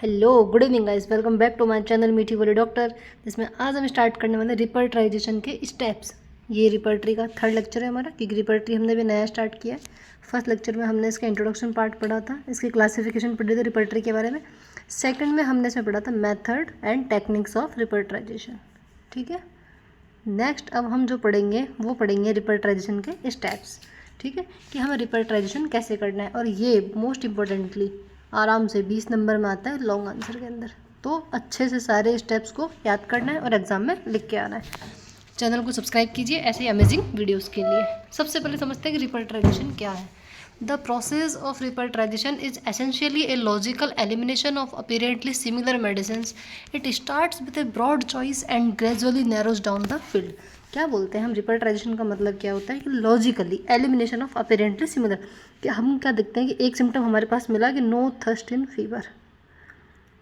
Hello good evening guys, welcome back to my channel मीठी बोली doctor. जिसमें आज हम स्टार्ट करने वाले रिपर्टराइजेशन के स्टेप्स। ये रिपर्टरी का थर्ड लेक्चर है हमारा, क्योंकि रिपर्टरी हमने भी नया स्टार्ट किया है। फर्स्ट लेक्चर में हमने इसका इंट्रोडक्शन पार्ट पढ़ा था, इसकी क्लासिफिकेशन पढ़ी थी रिपर्टरी के बारे में। सेकंड में हमने इसमें पढ़ा था मेथड एंड टेक्निक्स ऑफ रिपर्टराइजेशन। ठीक है, नेक्स्ट अब हम जो पढ़ेंगे वो पढ़ेंगे रिपर्टराइजेशन के स्टेप्स। ठीक है, कि हमें रिपर्टराइजेशन कैसे करना है, और ये मोस्ट इम्पोर्टेंटली आराम से 20 नंबर में आता है लॉन्ग आंसर के अंदर। तो अच्छे से सारे स्टेप्स को याद करना है और एग्जाम में लिख के आना है। चैनल को सब्सक्राइब कीजिए ऐसे अमेजिंग वीडियोस के लिए। सबसे पहले समझते हैं कि रिपर्टराइजेशन क्या है। The process of repertorization is essentially a logical elimination of apparently similar medicines. It starts with a broad choice and gradually narrows down the field. क्या बोलते हैं हम, रिपर्टराइजेशन का मतलब क्या होता है कि logically elimination of apparently similar. कि हम क्या देखते हैं कि एक सिम्टम हमारे पास मिला कि नो थर्स्ट इन फीवर।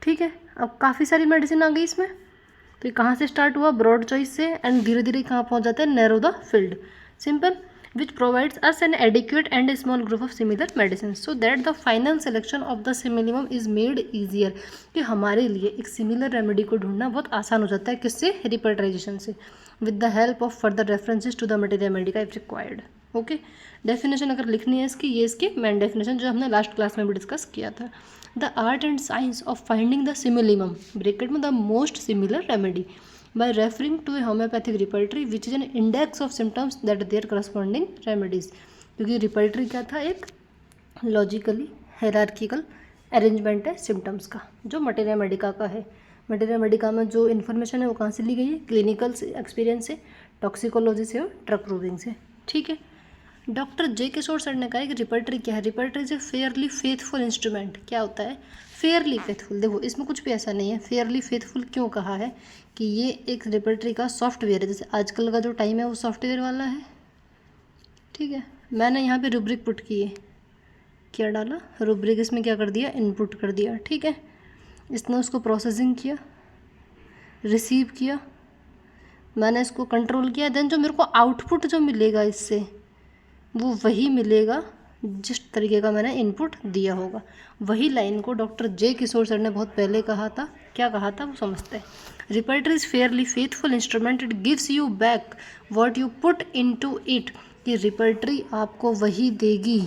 ठीक है, अब काफ़ी सारी मेडिसिन आ गई इसमें। तो ये कहाँ से स्टार्ट हुआ, ब्रॉड चॉइस से, एंड धीरे धीरे कहाँ पहुँच जाते हैं, narrow the field. Simple, which provides us an adequate and a small group of similar medicines so that the final selection of the minimum is made easier। कि हमारे लिए एक सिमिलर रेमेडी को ढूंढना बहुत आसान हो जाता है, किससे, रिपर्टराइजेशन से, with the help of further references to the materia medica if required. Okay, definition अगर लिखनी है इसकी, ये इसकी मेन डेफिनेशन जो हमने लास्ट क्लास में भी डिस्कस किया था। The art and science of finding the simillimum bracket में the most similar remedy by referring to a homeopathic repertory which is an index of symptoms that their corresponding remedies। क्योंकि repertory क्या था, एक logically hierarchical arrangement है symptoms का, जो materia Medica का है। मटेरिया मेडिका में जो इन्फॉर्मेशन है वो कहाँ से ली गई है, क्लिनिकल एक्सपीरियंस से, टॉक्सिकोलॉजी से और ड्रग प्रूविंग से। ठीक है, डॉक्टर जे किशोर सर ने कहा है कि रिपर्टरी क्या है, repertory is a Fairlie faithful instrument. क्या होता है फेयरली फेथफुल, देखो इसमें कुछ भी ऐसा नहीं है। फेयरली फेथफुल क्यों कहा है, कि ये एक रिपर्टरी का सॉफ्टवेयर है, जैसे आजकल का जो टाइम है वो सॉफ्टवेयर वाला है। ठीक है, मैंने यहाँ पे रुब्रिक पुट की है, क्या डाला, रुब्रिक, इसमें क्या कर दिया, इनपुट कर दिया। ठीक है, इसने उसको प्रोसेसिंग किया, रिसीव किया, मैंने इसको कंट्रोल किया, देन जो मेरे को आउटपुट जो मिलेगा इससे वो वही मिलेगा जिस तरीके का मैंने इनपुट दिया होगा। वही लाइन को डॉक्टर जे किशोर सर ने बहुत पहले कहा था। क्या कहा था वो समझते हैं। Repertory is fairly faithful instrument, it gives you back what you put into it. कि रिपर्टरी आपको वही देगी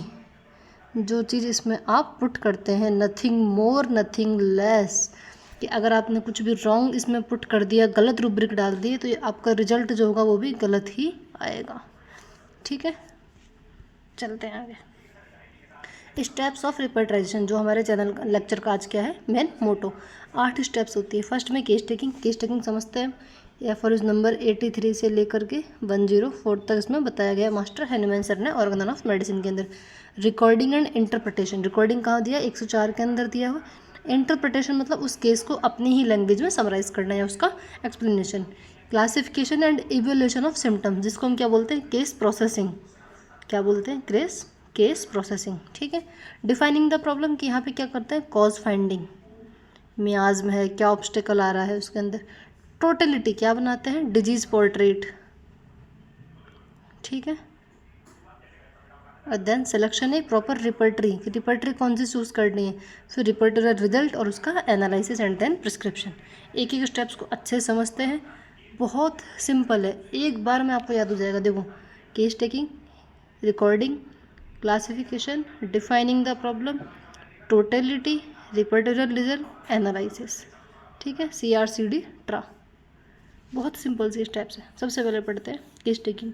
जो चीज़ इसमें आप पुट करते हैं, नथिंग मोर नथिंग लेस। कि अगर आपने कुछ भी रॉन्ग इसमें पुट कर दिया, गलत रुब्रिक डाल दिए, तो ये आपका रिजल्ट जो होगा वो भी गलत ही आएगा। ठीक है, चलते हैं आगे। स्टेप्स ऑफ रिपर्टराइजेशन, जो हमारे चैनल लेक्चर का आज क्या है, मेन मोटो। 8 स्टेप्स होती है। फर्स्ट में केस टेकिंग। केस टेकिंग समझते हैं, एफओरिज नंबर 83 से लेकर के 104 तक इसमें बताया गया मास्टर हैनीमैन सर ने ऑर्गन ऑफ मेडिसिन के अंदर। रिकॉर्डिंग एंड इंटरप्रिटेशन, रिकॉर्डिंग कहाँ दिया, 104 के अंदर दिया हुआ। इंटरप्रिटेशन मतलब उस केस को अपनी ही लैंग्वेज में समराइज करना है, उसका explanation. Classification and evaluation of symptoms, जिसको हम क्या बोलते हैं, केस प्रोसेसिंग। क्या बोलते हैं, केस प्रोसेसिंग। ठीक है, डिफाइनिंग द प्रॉब्लम, कि यहाँ पे क्या करते हैं, कॉज फाइंडिंग, मियाज में है क्या ऑब्स्टेकल आ रहा है उसके अंदर। टोटलिटी क्या बनाते हैं, डिजीज पोर्ट्रेट। ठीक है, और देन सिलेक्शन है प्रॉपर रिपर्टरी, कि रिपर्टरी कौन सी चूज़ करनी है, फिर रिपर्टरी रिजल्ट और उसका एनालिसिस एंड देन प्रिस्क्रिप्शन। एक एक स्टेप्स को अच्छे से समझते हैं, बहुत सिंपल है, एक बार में आपको याद हो जाएगा। देखो, case taking, recording, classification, defining the problem, totality, repertory result, analysis. ठीक है, CRCD ट्रा, बहुत सिंपल सी स्टेप्स है। सबसे पहले पढ़ते हैं case taking.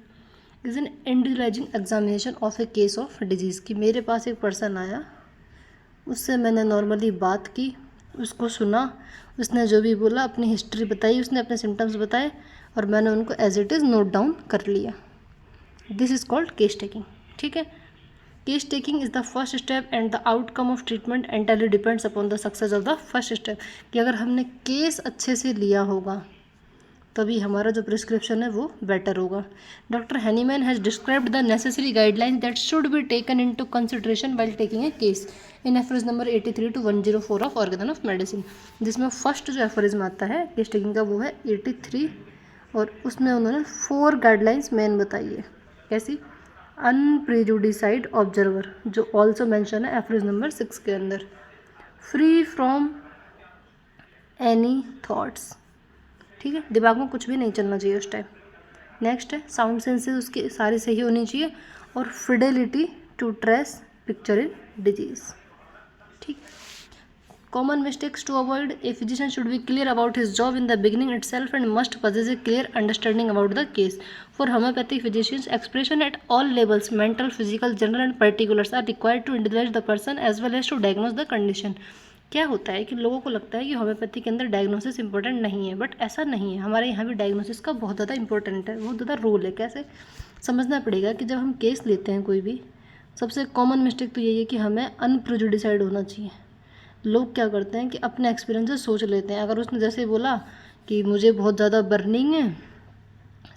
Is an individualising examination of A case of disease. कि मेरे पास एक पर्सन आया, उससे मैंने नॉर्मली बात की, उसको सुना, उसने जो भी बोला अपनी हिस्ट्री बताई, उसने अपने सिम्टम्स बताए, और मैंने उनको as it is note down कर लिया। This is called case taking. ठीक है, case taking is the first step and the outcome of treatment entirely depends upon the success of the first step. कि अगर हमने केस अच्छे से लिया होगा तभी हमारा जो प्रिस्क्रिप्शन है वो बेटर होगा। Doctor Hahnemann has described the necessary guidelines that should be taken into consideration while taking a case in aphorism number 83 to 104 of Organon of medicine. जिसमें फर्स्ट जो एफरिज्म आता है केस टेकिंग का वो है 83, और उसमें उन्होंने 4 गाइडलाइंस मेन बताई है। कैसी, अनप्रेजुडिसाइड ऑब्जर्वर, जो ऑल्सो मेंशन है एफरिज नंबर 6 के अंदर। फ्री फ्रॉम एनी थॉट्स, ठीक है, दिमाग में कुछ भी नहीं चलना चाहिए उस टाइम। नेक्स्ट है साउंड सेंसेस उसकी सारी सही होनी चाहिए और fidelity to trace picture in disease, ठीक। Common mistakes to avoid, a physician should be clear about his job in the beginning itself and must possess a clear understanding about the case. For homeopathic physicians, expression at all levels, mental, physical, general and particulars, are required to individualize the person as well as to diagnose the condition. क्या होता है कि लोगों को लगता है कि homeopathy के अंदर डायग्नोसिस इंपॉर्टेंट नहीं है, बट ऐसा नहीं है। हमारे यहाँ भी डायग्नोसिस का बहुत ज़्यादा इंपॉर्टेंट है, बहुत ज़्यादा रोल है। कैसे समझना पड़ेगा कि जब हम केस लेते हैं कोई भी, सबसे कॉमन मिस्टेक तो यही है कि हमें अनप्रेजुडिसाइड होना चाहिए। लोग क्या करते हैं कि अपने एक्सपीरियंस से सोच लेते हैं। अगर उसने जैसे बोला कि मुझे बहुत ज़्यादा बर्निंग है,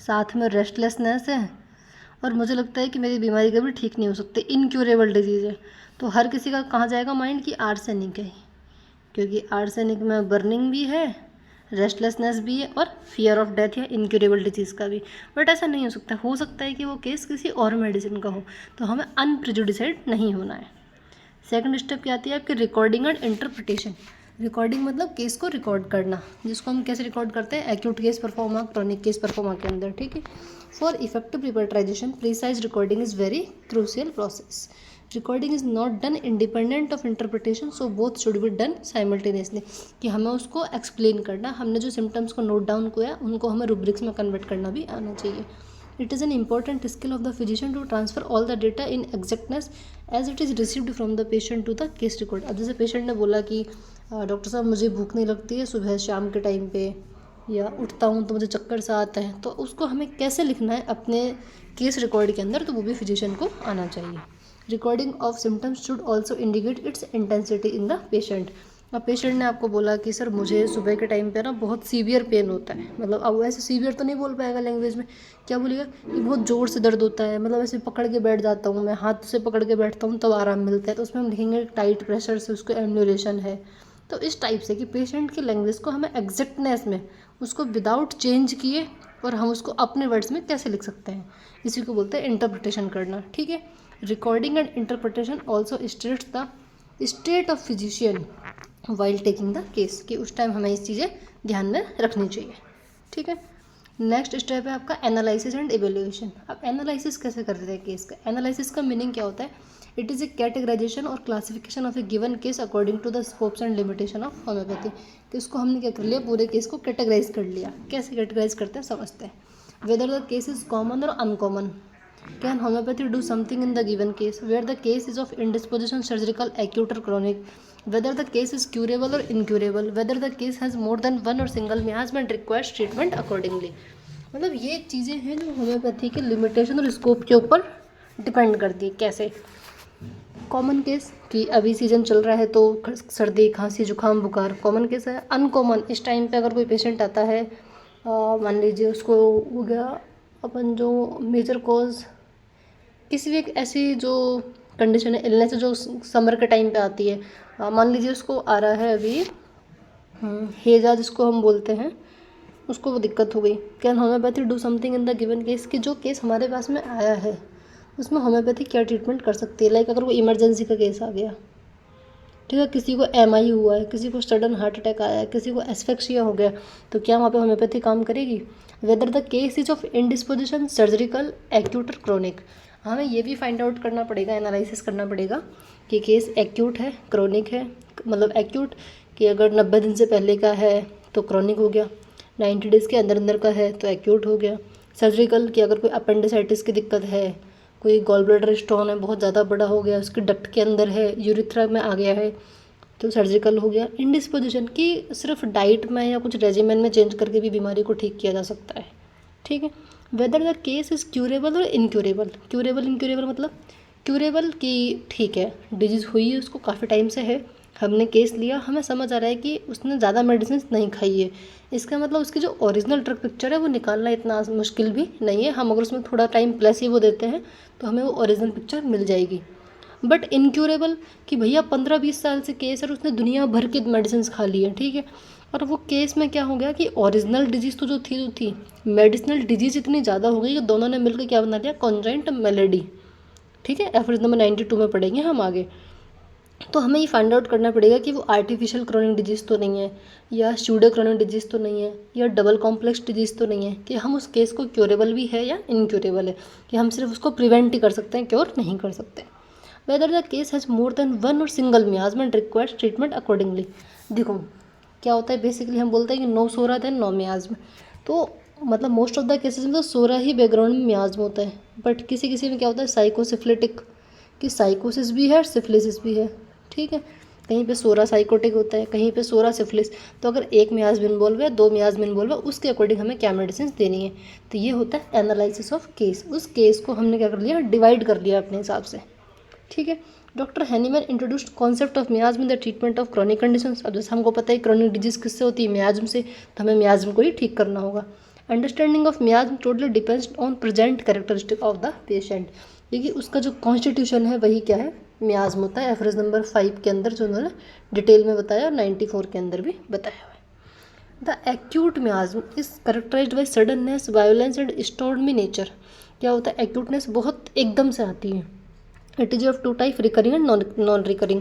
साथ में रेस्टलेसनेस है और मुझे लगता है कि मेरी बीमारी कभी ठीक नहीं हो सकती, इनक्यूरेबल डिजीज़ है, तो हर किसी का कहाँ जाएगा माइंड कि आर्सेनिक है, क्योंकि आर्सेनिक में बर्निंग भी है, रेस्टलेसनेस भी है और फियर ऑफ डेथ या इनक्यूरेबल डिजीज़ का भी। बट ऐसा नहीं हो सकता है कि वो केस किसी और मेडिसिन का हो, तो हमें अनप्रेजुडिसाइड नहीं होना है। सेकंड स्टेप क्या आती है आपकी, रिकॉर्डिंग एंड इंटरप्रिटेशन। रिकॉर्डिंग मतलब केस को रिकॉर्ड करना, जिसको हम कैसे रिकॉर्ड करते हैं, acute case proforma, chronic case proforma के अंदर, ठीक है। For effective repertorisation precise recording is very crucial process. Recording is not done independent of interpretation, so both should be done simultaneously. कि हमें उसको एक्सप्लेन करना, हमने जो सिम्टम्स को नोट डाउन किया उनको हमें रूब्रिक्स में कन्वर्ट करना भी आना चाहिए। It is an important skill of the physician to transfer all the data in exactness as it is received from the patient to the case record. अब जैसे पेशेंट ने बोला कि डॉक्टर साहब मुझे भूख नहीं लगती है सुबह शाम के टाइम पे, या उठता हूँ तो मुझे चक्कर सा आता है, तो उसको हमें कैसे लिखना है अपने केस रिकॉर्ड के अंदर, तो वो भी फिजिशियन को आना चाहिए। Recording of symptoms should also indicate it's intensity in the patient. अब पेशेंट ने आपको बोला कि सर मुझे सुबह के टाइम पे ना बहुत सीवियर पेन होता है, मतलब अब ऐसे सीवियर तो नहीं बोल पाएगा लैंग्वेज में, क्या बोलेगा कि बहुत ज़ोर से दर्द होता है, मतलब ऐसे पकड़ के बैठ जाता हूँ मैं, हाथ से पकड़ के बैठता हूँ तब आराम मिलता है, तो उसमें हम लिखेंगे टाइट प्रेशर से उसको एम्यूलेशन है। तो इस टाइप से कि पेशेंट की लैंग्वेज को हमें एग्जैक्टनेस में उसको विदाउट चेंज किए और हम उसको अपने वर्ड्स में कैसे लिख सकते हैं, इसी को बोलते हैं इंटरप्रिटेशन करना, ठीक है। Recording and interpretation also states the state of physician while taking the case, कि उस टाइम हमें इस चीज़ें ध्यान में रखनी चाहिए, ठीक है। नेक्स्ट स्टेप है आपका एनालिसिस एंड इवेल्युएशन। अब एनालिसिस कैसे करते हैं केस का, एनालिसिस का मीनिंग क्या होता है, इट इज़ ए कैटेगराइजेशन और classification of a given case according to the scopes and limitation of homoeopathy. कि उसको हमने क्या कर लिया, पूरे केस को कैटेगराइज कर लिया। कैसे कैटेगराइज करते हैं समझते हैं। Whether the case is common और uncommon, can homeopathy do something in the given case, where the case is of indisposition surgical acute और chronic, whether the case is curable or incurable, whether the case has more than one or single miasma and requires treatment accordingly। मतलब ये चीज़ें हैं जो homeopathy के limitation और scope के ऊपर डिपेंड करती है। कैसे, कॉमन केस कि अभी सीजन चल रहा है तो सर्दी खांसी जुकाम बुखार कॉमन केस है। अनकॉमन, इस टाइम पे अगर कोई पेशेंट आता है, मान लीजिए उसको हो गया अपन जो मेजर कॉज किसी भी एक ऐसी जो कंडीशन है, इलनेस जो समर के टाइम पे आती है, मान लीजिए उसको आ रहा है अभी हेजा जिसको हम बोलते हैं, उसको वो दिक्कत हो गई, can homeopathy do something in the given case, कि जो केस हमारे पास में आया है उसमें होम्योपैथी क्या ट्रीटमेंट कर सकती है। लाइक अगर कोई इमरजेंसी का केस आ गया, ठीक है, किसी को एमआई हुआ है, किसी को सडन हार्ट अटैक आया है, किसी को एस्फेक्सिया हो गया, तो क्या वहाँ पे होम्योपैथी काम करेगी। Whether the case is of indisposition surgical acute और क्रोनिक, हमें ये भी फाइंड आउट करना पड़ेगा, एनालिसिस करना पड़ेगा कि केस एक्यूट है क्रोनिक है। मतलब एक्यूट कि अगर 90 दिन से पहले का है तो क्रोनिक हो गया, 90 डेज़ के अंदर अंदर का है तो एक्यूट हो गया। सर्जिकल कि अगर कोई अपेंडिसाइटिस की दिक्कत है, कोई गॉल ब्लैडर स्टोन है बहुत ज़्यादा बड़ा हो गया, उसके डक्ट के अंदर है, यूरिथ्रा में आ गया है, तो सर्जिकल हो गया। इंडिस्पोजिशन कि सिर्फ डाइट में या कुछ रेजिमेंट में चेंज करके भी बीमारी को ठीक किया जा सकता है, ठीक है। Weather the case is curable और इनक्यूरेबल, क्यूरेबल इनक्यूरेबल मतलब क्यूरेबल कि ठीक है डिजीज़ हुई है उसको काफ़ी टाइम से है, हमने केस लिया, हमें समझ आ रहा है कि उसने ज़्यादा मेडिसिन नहीं खाई है, इसका मतलब उसकी जो ओरिजिनल ड्रग पिक्चर है वो निकालना इतना मुश्किल भी नहीं है। हम अगर उसमें थोड़ा टाइम प्लेसिबो देते हैं तो हमें वो ओरिजिनल पिक्चर मिल जाएगी। बट इनक्यूरेबल कि भैया 15-20 साल से केस है और उसने दुनिया भर की मेडिसिन खा ली है, ठीक है, और वो केस में क्या हो गया कि ओरिजिनल डिजीज़ तो जो थी मेडिसिनल डिजीज़ इतनी ज़्यादा हो गई कि दोनों ने मिलकर क्या बना दिया, कॉन्जाइंट मेलेडी, ठीक है। एफरेज नंबर 92 में पढ़ेंगे हम आगे। तो हमें ये फाइंड आउट करना पड़ेगा कि वो आर्टिफिशियल क्रोनिक डिजीज़ तो नहीं है, या स्यूडो क्रोनिक डिजीज़ तो नहीं है, या डबल कॉम्प्लेक्स डिजीज़ तो नहीं है, कि हम उस केस को क्योरेबल भी है या इनक्योरेबल है, कि हम सिर्फ उसको प्रिवेंट ही कर सकते हैं, क्योर नहीं कर सकते। Whether the case has more than one और single miasm and requires treatment accordingly. देखो क्या होता है, बेसिकली हम बोलते हैं कि no psora then no miasm. तो मतलब मोस्ट ऑफ द केसेस में तो सोरा ही बैकग्राउंड में मियाज्म होता है, बट किसी किसी में क्या होता है साइकोसिफिलिटिक, कि साइकोसिस भी है और सिफिलिसिस भी है। ठीक है, कहीं पे सोरा साइकोटिक होता है, कहीं पे सोरा सिफिलिस। तो अगर एक मियाज्म इन्वॉल्व है, दो मियाज्म इन्वॉल्व है, उसके अकॉर्डिंग हमें क्या मेडिसिन देनी है। तो ये होता है एनालिसिस ऑफ केस। उस केस को हमने क्या कर लिया, डिवाइड कर लिया अपने हिसाब से। ठीक है, doctor Hahnemann introduced concept of मियाज्म in the treatment of chronic conditions. अब जैसे हमको पता है क्रॉनिक डिजीज किससे होती है, मियाज्म से, तो हमें मियाज्म को ही ठीक करना होगा। Understanding of मियाज्म totally depends on present characteristic of the patient, क्योंकि उसका जो कॉन्स्टिट्यूशन है वही क्या है, मियाज्म होता है। एफरेज नंबर 5 के अंदर जो उन्होंने डिटेल में बताया और 94 के अंदर भी बताया हुआ है। The acute miasm is characterised by suddenness, violence and stormy nature. क्या होता है, एक्यूटनेस बहुत एकदम से आती है। It is of two type, recurring and non recurring.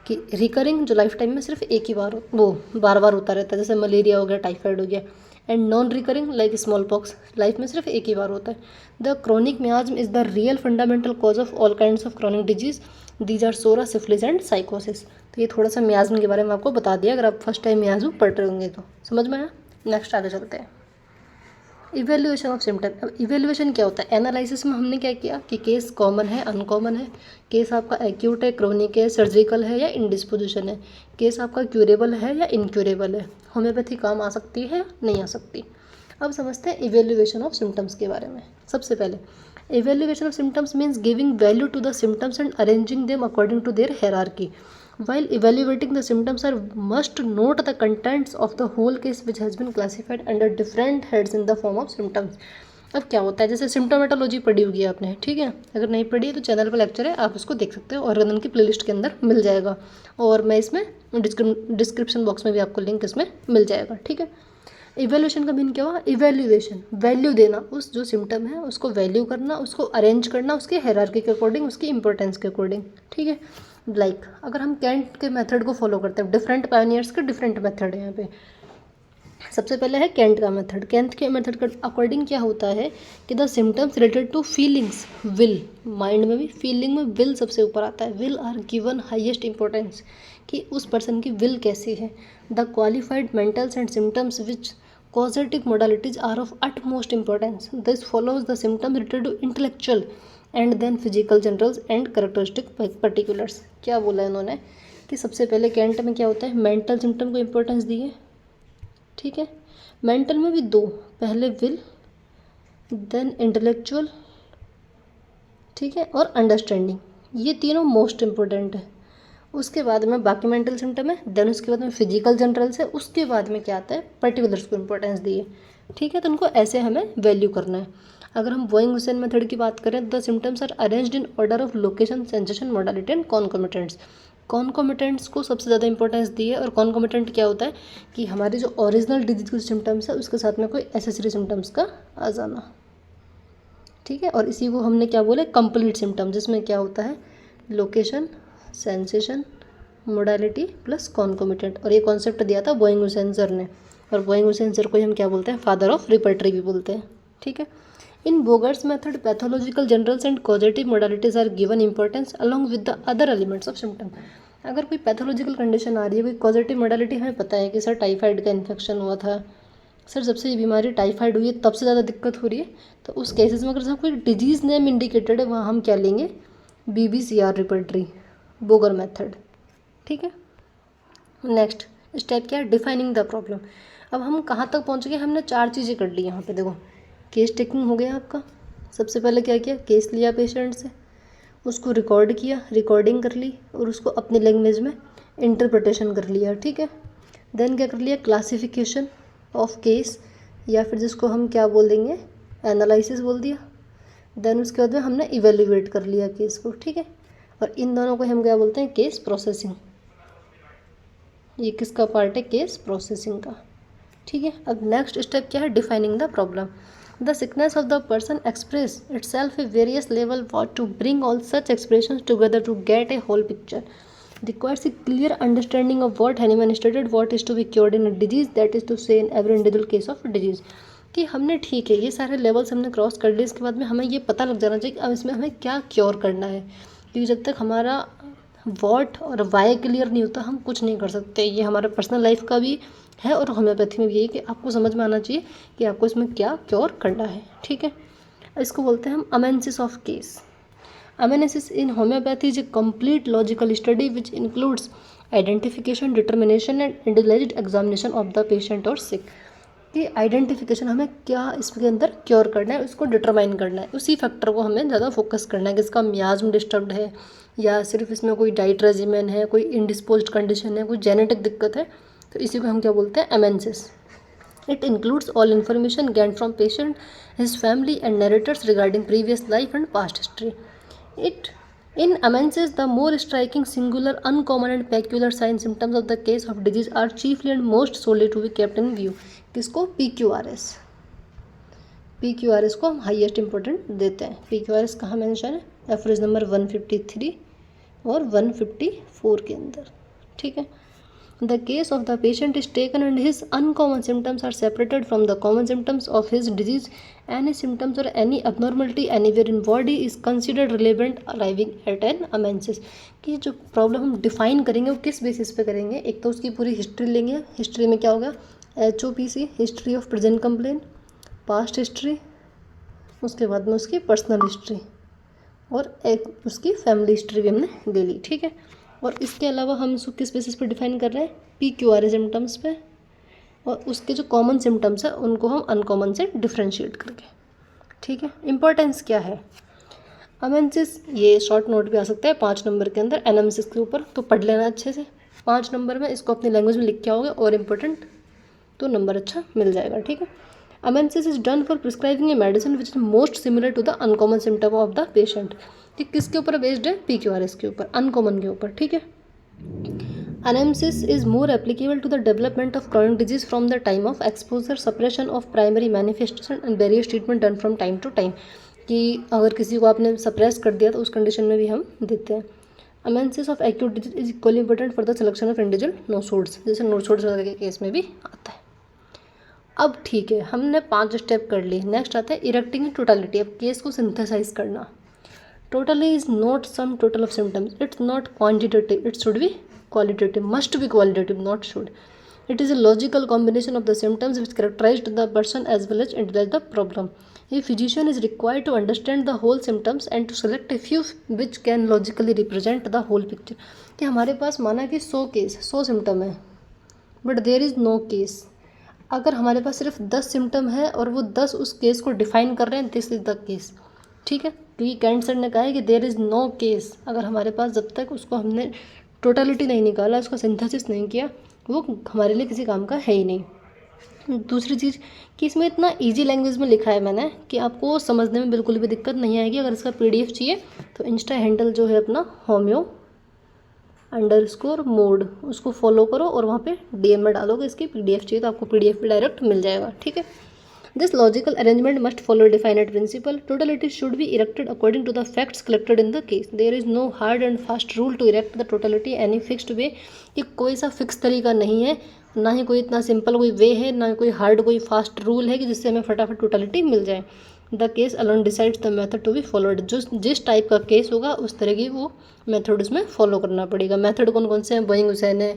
कि रिकरिंग जो लाइफ टाइम में सिर्फ एक ही बार वो बार बार होता रहता है, जैसे मलेरिया हो गया, टाइफाइड हो गया। And non recurring like smallpox, life में सिर्फ एक ही बार होता है। The chronic miasm is the real fundamental cause of all kinds of chronic disease. These are psora, syphilis and sycosis. तो ये थोड़ा सा मियाज्म के बारे में आपको बता दिया, अगर आप फर्स्ट टाइम मियाज्म पढ़ रहे होंगे तो समझ में आया। नेक्स्ट आगे चलते हैं, इवेल्युएशन ऑफ सिम्टम। अब इवेल्युएशन क्या होता है, एनालिसिस में हमने क्या किया कि केस कॉमन है, अनकॉमन है, केस आपका एक्यूट है, क्रोनिक है, सर्जिकल है या इंडिस्पोजिशन है, केस आपका क्यूरेबल है या इनक्यूरेबल है, होम्योपैथी काम आ सकती है या नहीं आ सकती। अब समझते हैं इवेल्युएशन ऑफ सिम्टम्स के बारे में। सबसे पहले evaluation of symptoms means giving value to the symptoms and arranging them according to their hierarchy. While evaluating the symptoms are must note the contents of the whole case which has been classified under different heads in the form of symptoms. अब क्या होता है, जैसे symptomatology पढ़ी होगी आपने, ठीक है, अगर नहीं पढ़ी है तो चैनल पर लेक्चर है, आप उसको देख सकते हो, ऑर्गन की प्लेलिस्ट के अंदर मिल जाएगा, और मैं इसमें डिस्क्रिप्शन बॉक्स में भी आपको लिंक इसमें मिल जाएगा। ठीक है, इवेल्यूशन का मीन क्या हुआ, इवेल्यूएशन, वैल्यू देना, उस जो सिम्टम है उसको वैल्यू करना, उसको अरेंज करना उसके हायरार्की के अकॉर्डिंग, उसकी इंपॉर्टेंस के अकॉर्डिंग। ठीक है, लाइक अगर हम कैंट के मेथड को फॉलो करते हैं, डिफरेंट पायनियर्स के डिफरेंट मेथड है यहाँ पे। सबसे पहले है कैंट का मेथड। कैंट के मेथड के अकॉर्डिंग क्या होता है कि the symptoms related to feelings, will, mind में भी फीलिंग में विल सबसे ऊपर आता है, will are given highest importance, कि उस पर्सन की विल कैसी है। The qualified mentals and symptoms which causative modalities are of utmost importance. This follows the symptoms related to intellectual and then physical generals and characteristic particulars. क्या बोला है इन्होंने कि सबसे पहले कैंट में क्या होता है, मेंटल सिम्टम को इम्पोर्टेंस दी है। ठीक है, मेंटल में भी दो, पहले विल, देन इंटेलेक्चुअल, ठीक है, और अंडरस्टैंडिंग, ये तीनों मोस्ट इम्पोर्टेंट है। उसके बाद में बाकी मेंटल सिम्टम है, देन उसके बाद में फिजिकल जनरल्स है, उसके बाद में क्या आता है, पर्टिकुलर्स को इंपॉर्टेंस दी है। ठीक है, तो उनको ऐसे हमें वैल्यू करना है। अगर हम बोइंग हुसैन मेथड की बात करें, the symptoms are arranged in order of location, sensation, modality and concomitants. Concomitants को सबसे ज़्यादा इंपॉर्टेंस दी है, और कॉन्कोमिटेंट क्या होता है कि हमारी जो ओरिजिनल डिजीज के सिम्टम्स है उसके साथ में कोई एसेसरी सिम्टम्स का आ जाना। ठीक है, और इसी को हमने क्या बोले, कंप्लीट सिम्टम, जिसमें क्या होता है, location, sensation, modality plus concomitant. और ये कॉन्सेप्ट दिया था बोइंग हुसैन सर ने, और बोइंग हुसैन सर को हम क्या बोलते हैं, फादर ऑफ रिपर्टरी भी बोलते हैं। ठीक है, in Boger's method pathological generals and causative modalities are given importance along with the other elements of symptom. अगर कोई पैथोलॉजिकल कंडीशन आ रही है, कोई कॉजेटिव मोडालिटी हमें पता है कि सर टाइफाइड का इन्फेक्शन हुआ था, सर जब से ये बीमारी टाइफाइड हुई है तब से ज़्यादा दिक्कत हो रही है, तो उस केसेस में अगर सब कोई डिजीज़ नेम इंडिकेटेड है, वहाँ हम क्या लेंगे, BBCR रिपर्टरी, बोगर मेथड। ठीक है, नेक्स्ट स्टेप क्या है, डिफाइनिंग द प्रॉब्लम। अब हम कहाँ तक पहुँच गए, हमने 4 चीज़ें कर ली यहाँ पे। देखो, केस टेकिंग हो गया आपका, सबसे पहले क्या किया, केस लिया पेशेंट से, उसको रिकॉर्ड किया, रिकॉर्डिंग कर ली, और उसको अपनी लैंग्वेज में इंटरप्रिटेशन कर लिया। ठीक है, देन क्या कर लिया, क्लासिफिकेशन ऑफ केस, या फिर जिसको हम क्या बोल देंगे, एनालिसिस बोल दिया। देन उसके बाद में हमने इवेल्युएट कर लिया केस को। ठीक है, और इन दोनों को हम क्या बोलते हैं, केस प्रोसेसिंग। ये किसका पार्ट है, केस प्रोसेसिंग का। ठीक है, अब नेक्स्ट स्टेप क्या है, defining the problem. The sickness of the person express itself a various level what to bring all such expression together to get a whole picture. requires a clear understanding of what Hahnemann stated what is to be cured in a disease, that is to say in every individual case of disease. कि हमने ठीक है ये सारे levels हमने cross कर लिए, इसके बाद में हमें ये पता लग जाना चाहिए कि अब इसमें हमें क्या क्योर करना है, क्योंकि जब तक हमारा व्हाट और वाई क्लियर नहीं होता हम कुछ नहीं कर सकते। ये हमारा पर्सनल लाइफ का भी है और होम्योपैथी में भी यही कि आपको समझ में आना चाहिए कि आपको इसमें क्या क्योर करना है। ठीक है, इसको बोलते हैं हम anamnesis of case. Analysis in homeopathy is a complete logical study which includes identification, determination and individualized examination of the patient or sick. कि आइडेंटिफिकेशन हमें क्या इसके अंदर क्योर करना है, उसको डिटरमाइन करना है, उसी फैक्टर को हमें ज़्यादा फोकस करना है कि इसका मियाज्म डिस्टर्ब्ड है या सिर्फ इसमें कोई डाइट रेजिमेन है, कोई इंडिस्पोज्ड कंडीशन है, कोई जेनेटिक दिक्कत है, तो इसी को हम क्या बोलते हैं, एमेंसिस। It includes all information gained from patient, his family and narrators regarding previous life and past history. In amensis, the more striking, singular, uncommon and peculiar signs symptoms of the case of disease are chiefly and most solely to be kept in view. किसको? PQRS। PQRS को हम highest important देते हैं। PQRS कहाँ mention है? एफरेज number 153 और 154 के अंदर। ठीक है, the case of the patient is taken and his uncommon symptoms are separated from the common symptoms of his disease. Any symptoms or any abnormality anywhere in body is considered relevant arriving at an amensis. कि जो problem हम define करेंगे वो किस basis पे करेंगे? एक तो उसकी पूरी हिस्ट्री लेंगे, हिस्ट्री में क्या होगा, HOPC, history of present complain, past history, उसके बाद में उसकी पर्सनल हिस्ट्री और एक उसकी फैमिली हिस्ट्री भी हमने ले ली। ठीक है, और इसके अलावा हम इसको किस बेसिस पे डिफाइन कर रहे हैं? PQRS सिम्टम्स पे, और उसके जो कॉमन सिम्टम्स हैं उनको हम अनकॉमन से डिफ्रेंशिएट करके। ठीक है, इंपॉर्टेंस क्या है अमेंसिस? ये शॉर्ट नोट भी आ सकता है 5 नंबर के अंदर एनालिसिस के ऊपर, तो पढ़ लेना अच्छे से। 5 नंबर में इसको अपनी लैंग्वेज में लिख के आओगे और इम्पोर्टेंट तो नंबर अच्छा मिल जाएगा। ठीक है, anamnesis is done for prescribing a medicine which is most similar to the uncommon symptom of the patient. कि किसके ऊपर बेस्ड है? PQRS के ऊपर, अनकॉमन के ऊपर। ठीक है, anamnesis is more applicable to the development of chronic disease from the time of exposure, suppression of primary manifestation and various treatment done from time to time. कि अगर किसी को आपने सप्रेस कर दिया तो उस कंडीशन में भी हम देते हैं। Anamnesis of acute disease is equally important for the selection of individual nosodes, जैसे नोसोड्स वगैरह के केस में भी आता है। अब ठीक है, हमने 5 स्टेप कर लिए। नेक्स्ट आता है इरेक्टिंग टोटलिटी। अब केस को सिंथेसाइज करना। Totally is not sum total of symptoms. It's not quantitative. It should be qualitative. Must be qualitative, not should. It is a logical combination of the symptoms which characterize the person as well as individualize the problem. A physician is required to understand the whole symptoms and to select a few which can logically represent the whole picture. कि हमारे पास माना कि 100 case 100 symptom है, but there is no case. अगर हमारे पास सिर्फ 10 symptom है और वो 10 उस केस को डिफाइन कर रहे हैं, दिस इज द केस। ठीक है, क्योंकि कैंट सर ने कहा है कि देयर इज़ नो केस। अगर हमारे पास जब तक उसको हमने टोटलिटी नहीं निकाला, उसका सिंथेसिस नहीं किया, वो हमारे लिए किसी काम का है ही नहीं। दूसरी चीज़ कि इसमें इतना इजी लैंग्वेज में लिखा है मैंने कि आपको समझने में बिल्कुल भी दिक्कत नहीं आएगी। अगर इसका PDF चाहिए तो इंस्टा हैंडल जो है अपना होम्यो_मोड, उसको फॉलो करो और वहाँ पे DM में डालोगे इसकी PDF चाहिए तो आपको PDF भी डायरेक्ट मिल जाएगा। ठीक है, this logical arrangement must follow a definite principle. Totality should be erected according to the facts collected in the case. There is no hard and fast rule to erect the totality any fixed way. कि कोई सा fix तरीका नहीं है, ना ही कोई इतना simple कोई वे है, ना कोई हार्ड कोई फास्ट रूल है कि जिससे हमें फटाफट टोटलिटी मिल जाए। The case alone decides the method to be followed. जिस टाइप का केस होगा उस तरह की वो मेथड उसमें फॉलो करना पड़ेगा। मेथड कौन कौन से हैं? बोइंग हुसैन है,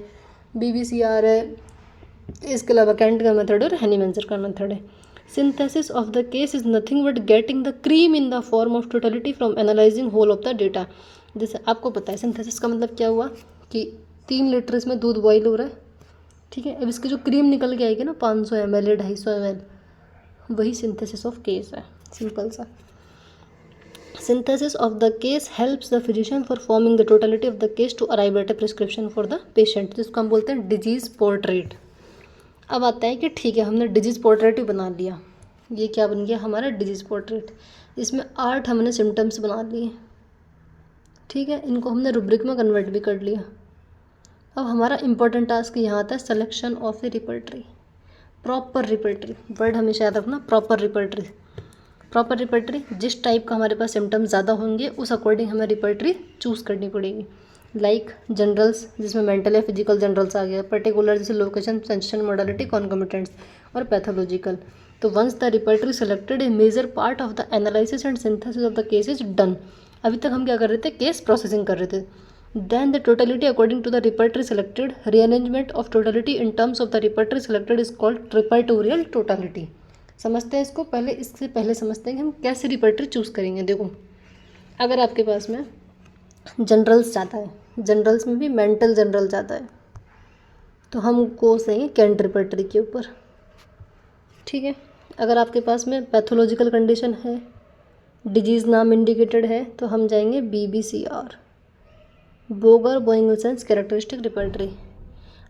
BBCR है, इसके अलावा कैंट का मेथड और हैनीमैन सर का मेथड है। Synthesis of the case is nothing but getting the cream in the form of totality from analyzing whole of the data. जैसे आपको पता है सिंथेसिस का मतलब क्या हुआ कि 3 लीटर इसमें दूध बॉईल हो रहा है। ठीक है, अब इसकी जो क्रीम निकल के आएगी ना 500 ml या 250 ml, वही सिंथेसिस ऑफ केस है। सिंपल सा। Synthesis of the case helps the physician for forming the totality of the case to arrive at a prescription for the patient, जिसको हम बोलते हैं डिजीज़ पोर्ट्रेट। अब आता है कि ठीक है, हमने डिजीज़ पोर्ट्रेट ही बना लिया। ये क्या बन गया हमारा डिजीज़ पोर्ट्रेट। इसमें 8 हमने सिम्टम्स बना लिए। ठीक है, इनको हमने रूब्रिक में कन्वर्ट भी कर लिया। अब हमारा इंपॉर्टेंट टास्क यहाँ आता है selection of A repertory. Proper repertory word हमेशा याद रखना, प्रॉपर रिपर्टरी। प्रॉपर रिपर्टरी, जिस टाइप का हमारे पास सिम्टम्स ज़्यादा होंगे उस अकॉर्डिंग हमें रिपर्टरी चूज़ करनी पड़ेगी। लाइक जनरल्स जिसमें मेंटल या फिजिकल जनरल्स आ गया, पर्टिकुलर जैसे लोकेशन, सेंसेशन, मोडालिटी, कॉन्कमिटेंट्स, और पैथोलॉजिकल। तो once the repertory selected a major part of the analysis and synthesis of the case is done. अभी तक हम क्या कर रहे थे, केस प्रोसेसिंग कर रहे थे। Then the totality according to the repertory selected, rearrangement of totality in terms of the repertory selected is called repertorial totality. समझते हैं इसको, पहले इससे पहले समझते हैं कि हम कैसे रिपर्टरी चूज़ करेंगे। देखो, अगर आपके पास में जनरल्स जाता है, जनरल्स में भी मेंटल जनरल जाता है, तो हम कोर्स लेंगे कैंट रिपर्टरी के ऊपर, ठीक है। अगर आपके पास में पैथोलॉजिकल कंडीशन है, डिजीज़ नाम इंडिकेटेड है, तो हम जाएंगे BBCR, बोगर बोइंगसेंस कैरेक्टरिस्टिक रिपर्टरी।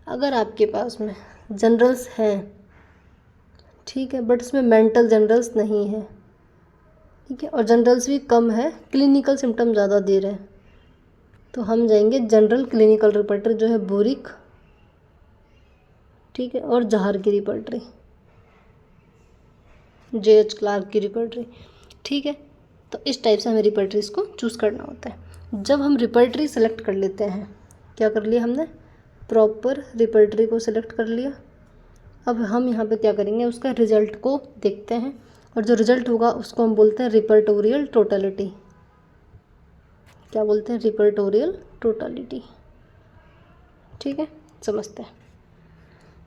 अगर आपके पास में जनरल्स हैं, ठीक है, बट इसमें मेंटल जनरल्स नहीं है, ठीक है, और जनरल्स भी कम है, क्लिनिकल सिम्टम ज़्यादा दे रहे हैं, तो हम जाएंगे जनरल क्लिनिकल रिपर्टरी जो है बोरिक, ठीक है, और जहार की रिपर्टरी, JH क्लार्क की रिपर्टरी, ठीक है। तो इस टाइप से हमें रिपर्टरीज को चूज़ करना होता है। जब हम रिपर्टरी सेलेक्ट कर लेते हैं, क्या कर लिया हमने, प्रॉपर रिपर्टरी को सेलेक्ट कर लिया। अब हम यहाँ पे क्या करेंगे, उसका रिजल्ट को देखते हैं, और जो रिजल्ट होगा उसको हम बोलते हैं रिपर्टोरियल टोटलिटी। क्या बोलते हैं, रिपर्टोरियल टोटलिटी, ठीक है। समझते हैं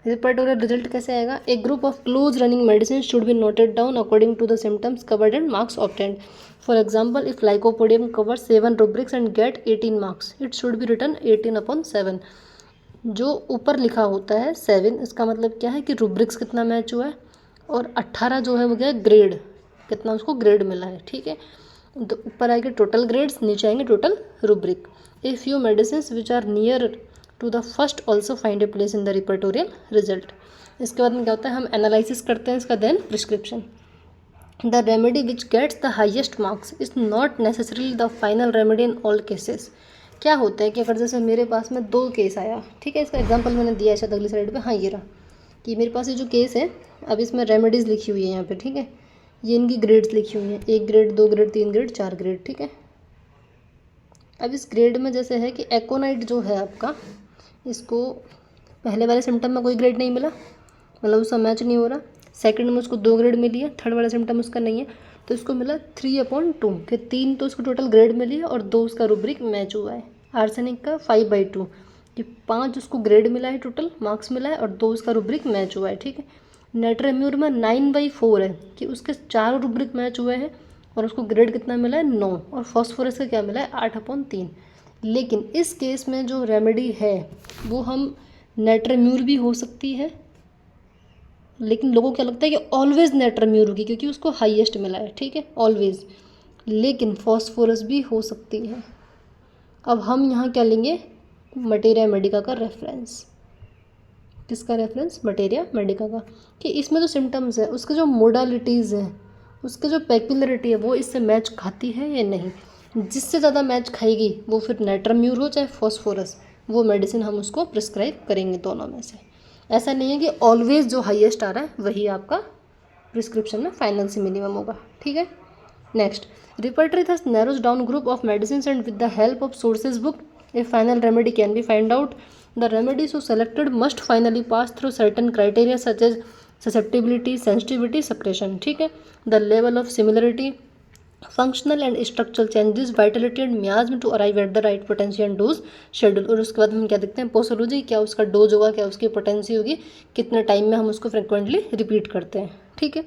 रिपर्टोरियल रिजल्ट कैसे आएगा। A group of close running medicine should be noted down according to the symptoms covered and marks obtained. For example, if lycopodium cover 7 rubrics and get 18 marks, it should be return 18/7। जो ऊपर लिखा होता है 7, इसका मतलब क्या है कि रुब्रिक्स कितना मैच हुआ है, और 18 जो है वो क्या है, ग्रेड कितना उसको ग्रेड मिला है, ठीक है। तो ऊपर आएंगे टोटल ग्रेड्स, नीचे आएंगे total rubric. A few medicine which are near to the first also find a place in the repertorial result. इसके बाद में क्या होता है, हम एनालिसिस करते हैं इसका, then prescription. The remedy which gets the highest marks is not necessarily the final remedy in all cases. क्या होता है कि अगर जैसे मेरे पास में 2 केस आया, ठीक है, इसका एग्जांपल मैंने दिया है शायद अगली स्लाइड पे, हाँ ये रहा, कि मेरे पास ये जो केस है, अब इसमें रेमेडीज़ लिखी हुई है यहाँ पे, ठीक है, ये इनकी ग्रेड्स लिखी हुई हैं, 1 ग्रेड, 2 ग्रेड, 3 ग्रेड, 4 ग्रेड, ठीक है। अब इस ग्रेड में जैसे है कि एकोनाइट जो है आपका, इसको पहले वाले सिम्टम में कोई ग्रेड नहीं मिला, मतलब उसका मैच नहीं हो रहा। सेकंड में उसको 2 ग्रेड मिली है, थर्ड वाला सिम्टम उसका नहीं है, तो इसको मिला 3/2, कि 3 तो उसको टोटल ग्रेड मिली है और 2 उसका रूब्रिक मैच हुआ है। आर्सेनिक का 5/2, कि 5 उसको ग्रेड मिला है, टोटल मार्क्स मिला है, और 2 उसका रूब्रिक मैच हुआ है, ठीक है। नेट्रेम्यूर में 9/4 है, कि उसके 4 रूब्रिक मैच हुए हैं और उसको ग्रेड कितना मिला है, 9, और फॉस्फोरस का क्या मिला है, 8/3। लेकिन इस केस में जो रेमेडी है वो हम नेट्रेम्यूर भी हो सकती है, लेकिन लोगों को क्या लगता है कि ऑलवेज नेट्रेम्यूर होगी क्योंकि उसको हाईएस्ट मिला है, ठीक है, ऑलवेज। लेकिन फॉस्फोरस भी हो सकती है। अब हम यहाँ क्या लेंगे, मटेरिया मेडिका का रेफरेंस। किसका रेफरेंस, मटेरिया मेडिका का, कि इसमें जो सिम्टम्स है, उसके जो मोडालिटीज़ हैं, उसके जो पेक्युलरिटी है, वो इससे मैच खाती है या नहीं। जिससे ज़्यादा मैच खाएगी वो फिर नेट्रेम्यूर हो चाहे फॉस्फोरस, वो मेडिसिन हम उसको प्रिस्क्राइब करेंगे दोनों में से। ऐसा नहीं है कि ऑलवेज जो हाईएस्ट आ रहा है वही आपका प्रिस्क्रिप्शन में फाइनल से मिनिमम होगा, ठीक है। Next, repertory thus narrows down group of medicine and with the help of sources book a final remedy can be find out. The remedy so selected must finally pass through certain criteria such as susceptibility, sensitivity, secretion, ठीक है, the level of similarity, functional and structural changes, vitality and miasm to arrive at the right potency and dose schedule. और उसके बाद हम क्या देखते हैं, posology, क्या उसका डोज होगा, क्या उसकी पोटेंसी होगी, कितने टाइम में हम उसको फ्रिक्वेंटली रिपीट करते हैं, ठीक है।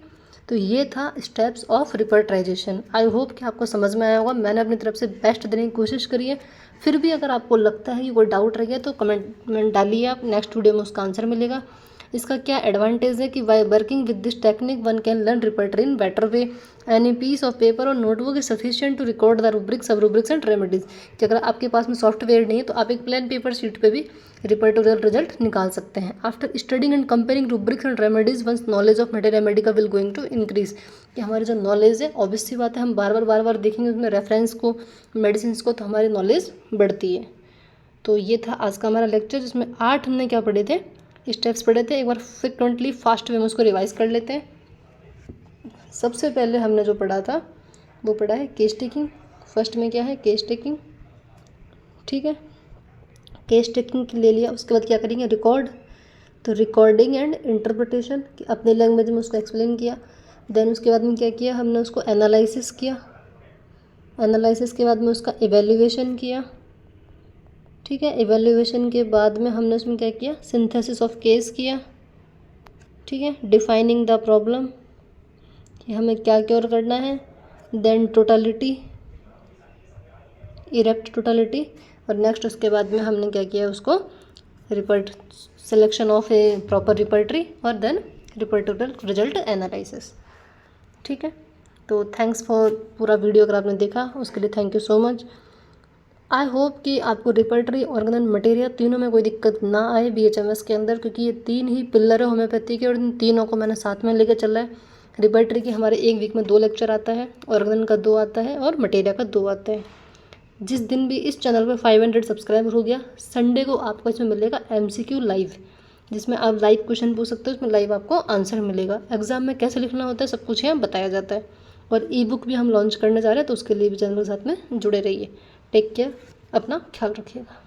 तो ये था स्टेप्स ऑफ रिपर्टराइजेशन। आई होप कि आपको समझ में आया होगा। मैंने अपनी तरफ से बेस्ट देने की कोशिश करी है। फिर भी अगर आपको लगता है कि कोई डाउट रह गया तो कमेंट डालिए, आप नेक्स्ट वीडियो में उसका आंसर मिलेगा। इसका क्या एडवांटेज है कि why working with this technique one can learn repertory in better way. Any piece of paper और notebook is sufficient to record the rubrics, sub rubrics and remedies. कि अगर आपके पास में सॉफ्टवेयर नहीं है तो आप एक प्लेन पेपर शीट पे भी रिपर्टोरियल रिजल्ट निकाल सकते हैं। After studying and comparing rubrics and remedies once knowledge of materia medica will going to increase. कि हमारी जो नॉलेज है, ऑब्वियस सी बात है, हम बार बार देखेंगे उसमें रेफरेंस को, मेडिसिन को, तो हमारी नॉलेज बढ़ती है। तो ये था आज का हमारा लेक्चर, जिसमें 8 हमने क्या पढ़े थे, स्टेप्स पढ़े थे। एक बार फ्रिक्वेंटली फास्ट वे में उसको रिवाइज कर लेते हैं। सबसे पहले हमने जो पढ़ा था वो पढ़ा है केस टेकिंग। फर्स्ट में क्या है, केस टेकिंग, ठीक है। केस टेकिंग ले लिया, उसके बाद क्या करेंगे रिकॉर्ड, तो रिकॉर्डिंग एंड इंटरप्रिटेशन कि अपने लैंग्वेज में उसको एक्सप्लेन किया। देन उसके बाद में क्या किया हमने उसको एनालिसिस किया, एनालिसिस के बाद में उसका इवेल्युएशन किया, ठीक है। इवेल्युएशन के बाद में हमने उसमें क्या किया सिंथेसिस ऑफ केस किया, ठीक है। डिफाइनिंग द प्रॉब्लम कि हमें क्या क्योर करना है, देन टोटलिटी, इरेक्ट टोटलिटी, और नेक्स्ट उसके बाद में हमने क्या किया उसको selection of A proper repertory और देन रिपर्टोरियल रिजल्ट एनालिसिस, ठीक है। तो थैंक्स फॉर पूरा वीडियो अगर आपने देखा उसके लिए thank you so much. I hope कि आपको रिपर्टरी, ऑर्गेनल, मटेरियल तीनों में कोई दिक्कत ना आए BHMS के अंदर, क्योंकि ये 3 ही पिलर है होम्योपैथी के और इन तीनों को मैंने साथ में लेकर चला है। रिपर्टरी की हमारे 1 वीक में 2 लेक्चर आता है, ऑर्गेनल का 2 आता है और मटेरियल का 2 आता है। जिस दिन भी इस चैनल पर 500 सब्सक्राइबर हो गया, संडे को आपको इसमें मिलेगा MCQ लाइव, जिसमें आप लाइव क्वेश्चन पूछ सकते हो, उसमें लाइव आपको आंसर मिलेगा। एग्जाम में कैसे लिखना होता है सब कुछ यहाँ बताया जाता है। और ई-बुक भी हम लॉन्च करने जा रहे हैं, तो उसके लिए भी चैनल के साथ में जुड़े रहिए। टेक केयर, अपना ख्याल रखिएगा।